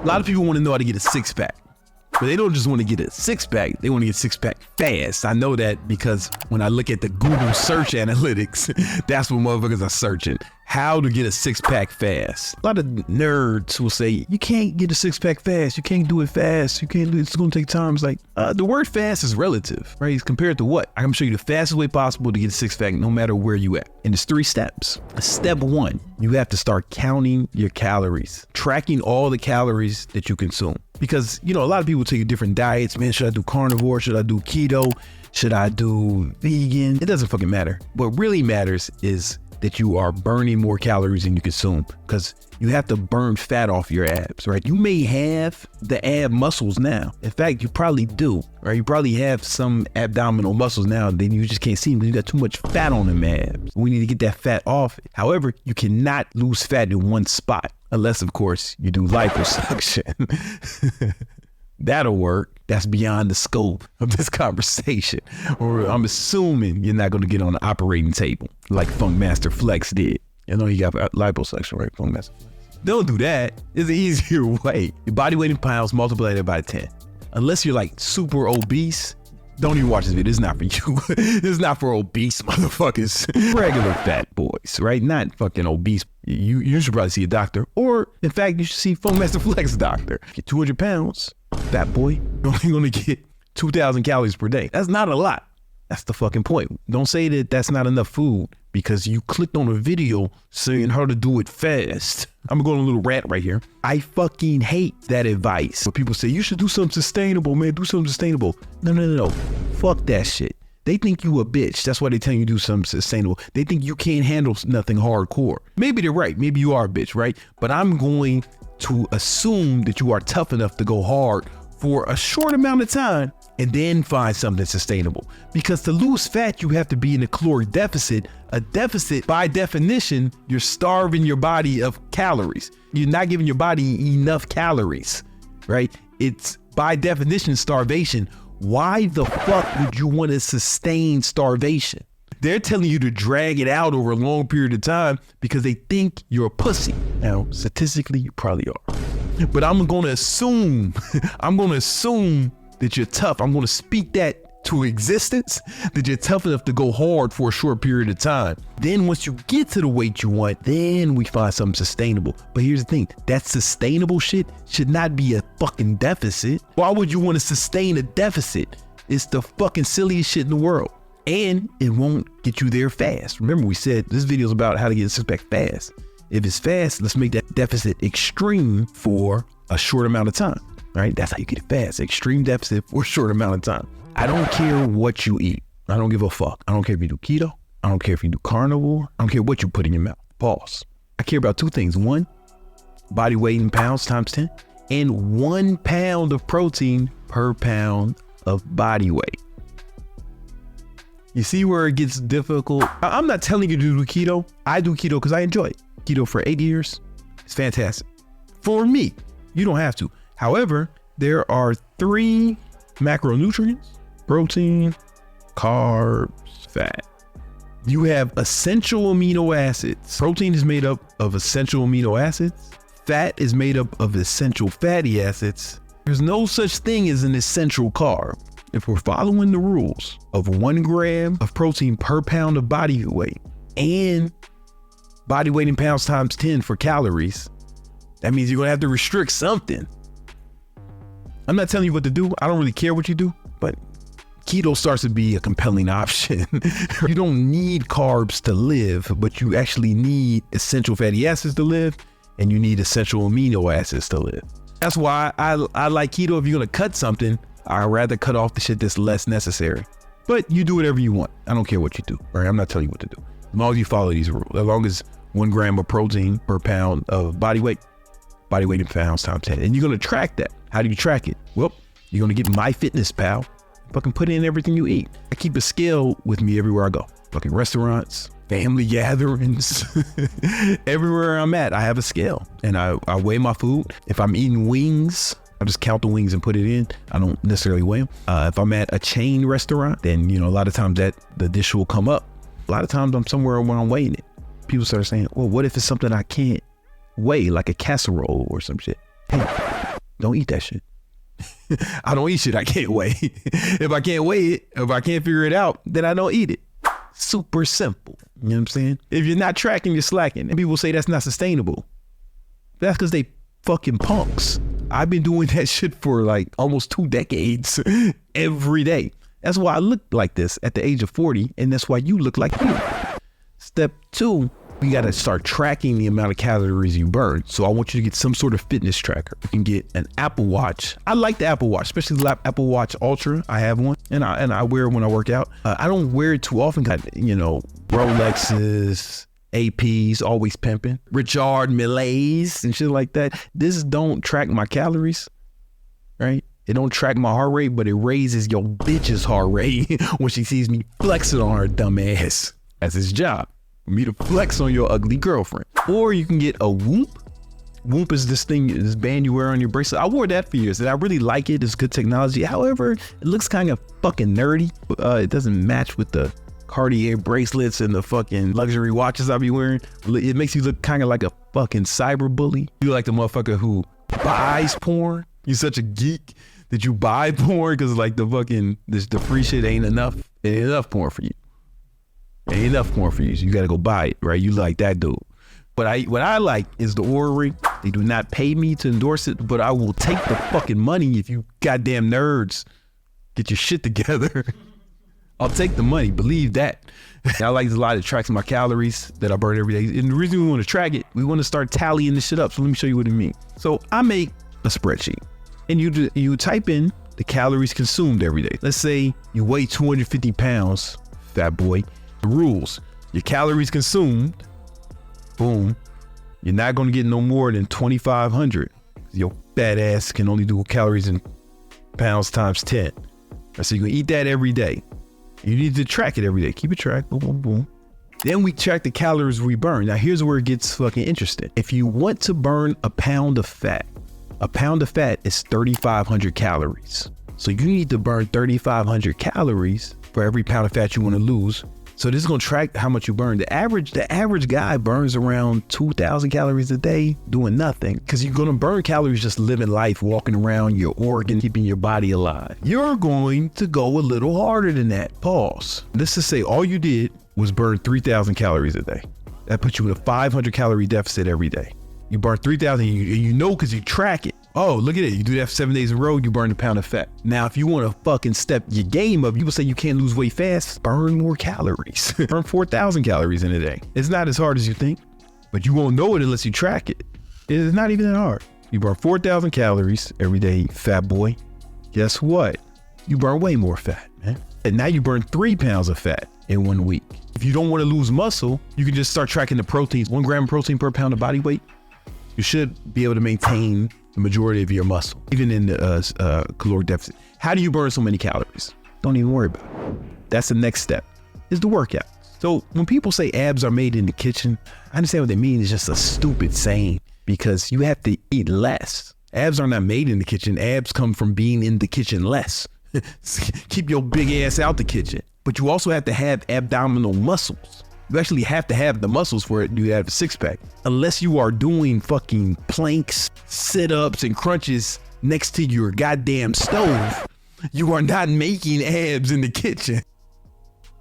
A lot of people want to know how to get a six-pack. But they don't just want to get a six-pack, they want to get a six-pack fast. I know that because when I look at the Google search analytics, that's what motherfuckers are searching. How to get a six-pack fast. A lot of nerds will say, you can't get a six-pack fast, you can't do it fast, you can't do it, it's gonna take time. It's like, the word fast is relative, right? It's compared to what? I'm gonna show you the fastest way possible to get a six-pack no matter where you at. And it's 3 steps. Step 1, you have to start counting your calories, tracking all the calories that you consume. Because, you know, a lot of people take different diets. Man, should I do carnivore? Should I do keto? Should I do vegan? It doesn't fucking matter. What really matters is that you are burning more calories than you consume, because you have to burn fat off your abs, right? You may have the ab muscles now. In fact, you probably do, right? You probably have some abdominal muscles now, then you just can't see them because you got too much fat on them abs. We need to get that fat off. However, you cannot lose fat in one spot, unless of course you do liposuction. That'll work. That's beyond the scope of this conversation. Or I'm assuming you're not going to get on the operating table like Funkmaster Flex did. You know, he got liposuction, right? Funkmaster Flex. Don't do that. It's an easier way. Your body weight in pounds, multiply that by 10. Unless you're like super obese, don't even watch this video. It's not for you. It's not for obese motherfuckers. Regular fat boys, right? Not fucking obese. You should probably see a doctor. Or, in fact, you should see Funkmaster Flex doctor. Get 200 pounds, fat boy, you're only going to get 2,000 calories per day. That's not a lot. That's the fucking point. Don't say that that's not enough food because you clicked on a video saying how to do it fast. I'm going on a little rant right here. I fucking hate that advice. Where people say, you should do something sustainable, man. Do something sustainable. No. Fuck that shit. They think you a bitch. That's why they tell you to do something sustainable. They think you can't handle nothing hardcore. Maybe they're right. Maybe you are a bitch, right? But I'm going to assume that you are tough enough to go hard for a short amount of time and then find something sustainable. Because to lose fat, you have to be in a caloric deficit. A deficit, by definition, you're starving your body of calories. You're not giving your body enough calories, right? It's by definition starvation. Why the fuck would you want to sustain starvation? They're telling you to drag it out over a long period of time because they think you're a pussy. Now, statistically, you probably are. But I'm going to assume that you're tough. I'm going to speak that to existence, that you're tough enough to go hard for a short period of time. Then once you get to the weight you want, then we find something sustainable. But here's the thing, that sustainable shit should not be a fucking deficit. Why would you want to sustain a deficit? It's the fucking silliest shit in the world. And it won't get you there fast. Remember, we said this video is about how to get a six-pack fast. If it's fast, let's make that deficit extreme for a short amount of time, right? That's how you get it fast. Extreme deficit for a short amount of time. I don't care what you eat. I don't give a fuck. I don't care if you do keto. I don't care if you do carnivore. I don't care what you put in your mouth. Pause. I care about 2 things. 1, body weight in pounds times 10, and 1 pound of protein per pound of body weight. You see where it gets difficult? I'm not telling you to do keto. I do keto because I enjoy it. Keto for 8 years. It's fantastic. For me, you don't have to. However, there are 3 macronutrients: protein, carbs, fat. You have essential amino acids. Protein is made up of essential amino acids. Fat is made up of essential fatty acids. There's no such thing as an essential carb. If we're following the rules of 1 gram of protein per pound of body weight and body weight in pounds times 10 for calories, that means you're gonna have to restrict something. I'm not telling you what to do. I don't really care what you do, but keto starts to be a compelling option. You don't need carbs to live, but you actually need essential fatty acids to live, and you need essential amino acids to live. That's why I like keto. If you're gonna cut something, I'd rather cut off the shit that's less necessary. But you do whatever you want. I don't care what you do, right? I'm not telling you what to do. As long as you follow these rules, as long as 1 gram of protein per pound of body weight in pounds times 10. And you're gonna track that. How do you track it? Well, you're gonna get MyFitnessPal, fucking put in everything you eat. I keep a scale with me everywhere I go. Fucking restaurants, family gatherings, everywhere I'm at, I have a scale and I weigh my food. If I'm eating wings, I just count the wings and put it in. I don't necessarily weigh them. If I'm at a chain restaurant, then, you know, a lot of times that the dish will come up. A lot of times I'm somewhere when I'm weighing it. People start saying, well, what if it's something I can't weigh, like a casserole or some shit? Hey, Don't eat that shit. I don't eat shit I can't weigh. If I can't weigh it, if I can't figure it out, then I don't eat it. Super simple. You know what I'm saying? If you're not tracking, you're slacking. And people say that's not sustainable. That's because they fucking punks. I've been doing that shit for like almost 2 decades every day. That's why I look like this at the age of 40, and that's why you look like you. Step 2, you got to start tracking the amount of calories you burn. So I want you to get some sort of fitness tracker. You can get an Apple Watch. I like the Apple Watch, especially the Apple Watch Ultra. I have one, and I wear it when I work out. I don't wear it too often. Got, you know, Rolexes, APs, always pimping, Richard Mille's and shit like that. This don't track my calories, right? It don't track my heart rate, but it raises your bitch's heart rate when she sees me flexing on her dumb ass. That's his job, for me to flex on your ugly girlfriend. Or you can get a Whoop. Whoop is this thing, this band you wear on your bracelet. I wore that for years and I really like it. It's good technology. However, it looks kind of fucking nerdy. It doesn't match with the Cartier bracelets and the fucking luxury watches I be wearing. It makes you look kind of like a fucking cyber bully. You like the motherfucker who buys porn. You such a geek that you buy porn because like the fucking, the free shit ain't enough. It ain't enough porn for you. It ain't enough porn for you. So you got to go buy it, right? You like that dude. But what I like is the Oura Ring. They do not pay me to endorse it, but I will take the fucking money if you goddamn nerds get your shit together. I'll take the money, believe that. I like a lot of tracks my calories that I burn every day. And the reason we want to track it, we want to start tallying this shit up. So let me show you what it means. So I make a spreadsheet and you type in the calories consumed every day. Let's say you weigh 250 pounds, fat boy. The rules, your calories consumed, boom, you're not going to get no more than 2,500. Your fat ass can only do calories in pounds times 10. So you can eat that every day. You need to track it every day. Keep it tracked. Boom, boom, boom. Then we track the calories we burn. Now here's where it gets fucking interesting. If you want to burn a pound of fat is 3,500 calories. So you need to burn 3,500 calories for every pound of fat you want to lose. So this is going to track how much you burn. The average guy burns around 2,000 calories a day doing nothing, because you're going to burn calories just living life, walking around your organ, keeping your body alive. You're going to go a little harder than that. Pause. Let's just say all you did was burn 3,000 calories a day. That puts you in a 500 calorie deficit every day. You burn 3,000, you know, because you track it. Oh, look at it. You do that for 7 days in a row, you burn a pound of fat. Now, if you want to fucking step your game up, people say you can't lose weight fast, burn more calories. Burn 4,000 calories in a day. It's not as hard as you think, but you won't know it unless you track it. It's not even that hard. You burn 4,000 calories every day, fat boy. Guess what? You burn way more fat, man. And now you burn 3 pounds of fat in 1 week. If you don't want to lose muscle, you can just start tracking the proteins. 1 gram of protein per pound of body weight. You should be able to maintain the majority of your muscle, even in the caloric deficit. How do you burn so many calories? Don't even worry about it. That's the next step, is the workout. So when people say abs are made in the kitchen, I understand what they mean. It's just a stupid saying, because you have to eat less. Abs are not made in the kitchen. Abs come from being in the kitchen less. Keep your big ass out the kitchen. But you also have to have abdominal muscles. You actually have to have the muscles for it to have a 6-pack. Unless you are doing fucking planks, sit-ups, and crunches next to your goddamn stove, you are not making abs in the kitchen.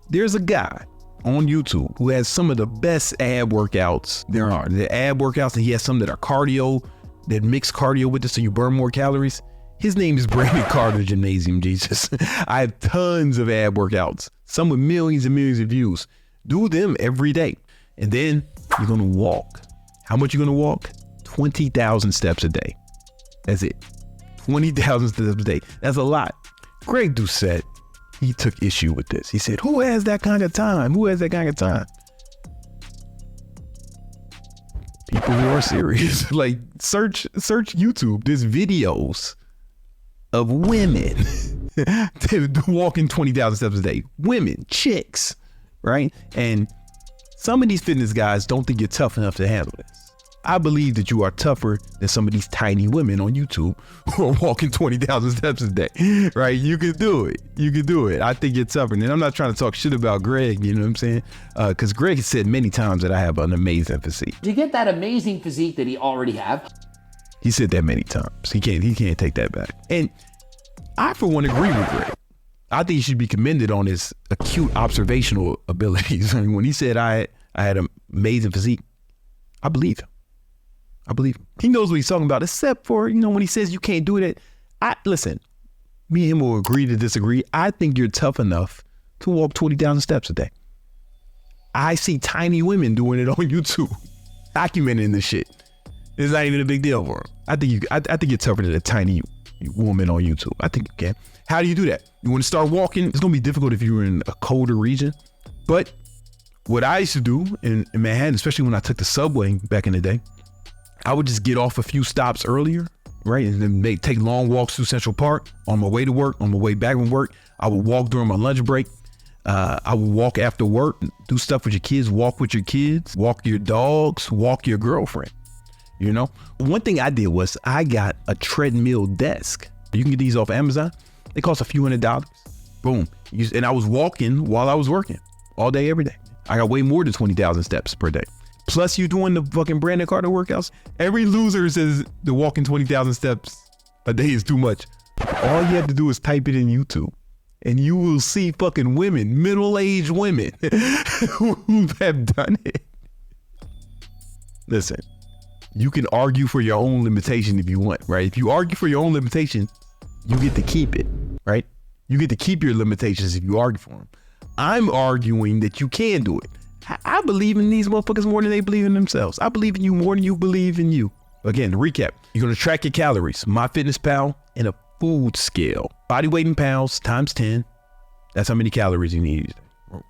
There's a guy on YouTube who has some of the best ab workouts there are. The ab workouts, and he has some that are cardio, that mix cardio with it so you burn more calories. His name is Brandon Carter Gymnasium Jesus. I have tons of ab workouts, some with millions and millions of views. Do them every day. And then you're going to walk. How much you're going to walk? 20,000 steps a day. That's it. 20,000 steps a day. That's a lot. Greg Doucette, he took issue with this. He said, who has that kind of time? Who has that kind of time? People who are serious. Like, search YouTube. There's videos of women walking 20,000 steps a day. Women, chicks. Right? And some of these fitness guys don't think you're tough enough to handle this. I believe that you are tougher than some of these tiny women on YouTube who are walking 20,000 steps a day, right? You can do it. You can do it. I think you're tougher. And I'm not trying to talk shit about Greg, you know what I'm saying? Because Greg has said many times that I have an amazing physique. To get that amazing physique that he already have, He said that many times. He can't take that back. And I, for one, agree with Greg. I think he should be commended on his acute observational abilities. I mean, when he said I had an amazing physique, I believe him. He knows what he's talking about, except for, when he says you can't do it. Listen, me and him will agree to disagree. I think you're tough enough to walk 20,000 steps a day. I see tiny women doing it on YouTube, documenting this shit. It's not even a big deal for them. I think you're tougher than a tiny woman on YouTube. I think you can. How do you do that? You want to start walking? It's going to be difficult if you're in a colder region. But what I used to do in Manhattan, especially when I took the subway back in the day, I would just get off a few stops earlier, right? And then take long walks through Central Park on my way to work, on my way back from work. I would walk during my lunch break. I would walk after work, do stuff with your kids, walk with your kids, walk your dogs, walk your girlfriend. One thing I did was I got a treadmill desk. You can get these off Amazon. They cost a few $100s. Boom. And I was walking while I was working all day, every day. I got way more than 20,000 steps per day. Plus you doing the fucking Brandon Carter workouts. Every loser says the walking 20,000 steps a day is too much. All you have to do is type it in YouTube and you will see fucking women, middle-aged women who have done it. Listen, you can argue for your own limitation if you want, right? If you argue for your own limitation, you get to keep it, right? You get to keep your limitations if you argue for them. I'm arguing that you can do it. I believe in these motherfuckers more than they believe in themselves. I believe in you more than you believe in you. Again, to recap, you're going to track your calories, MyFitnessPal, and a food scale. Body weight in pounds times 10. That's how many calories you need.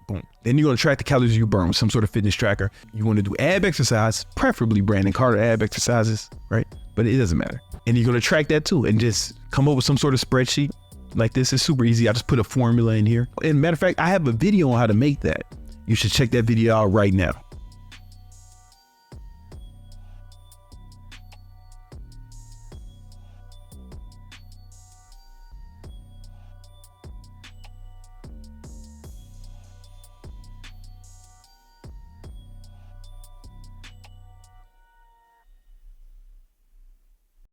Boom. Then you're going to track the calories you burn with some sort of fitness tracker. You want to do ab exercise, preferably Brandon Carter ab exercises, right? But it doesn't matter. And you're going to track that too and just come up with some sort of spreadsheet like this. It's super easy. I just put a formula in here. And matter of fact, I have a video on how to make that. You should check that video out right now.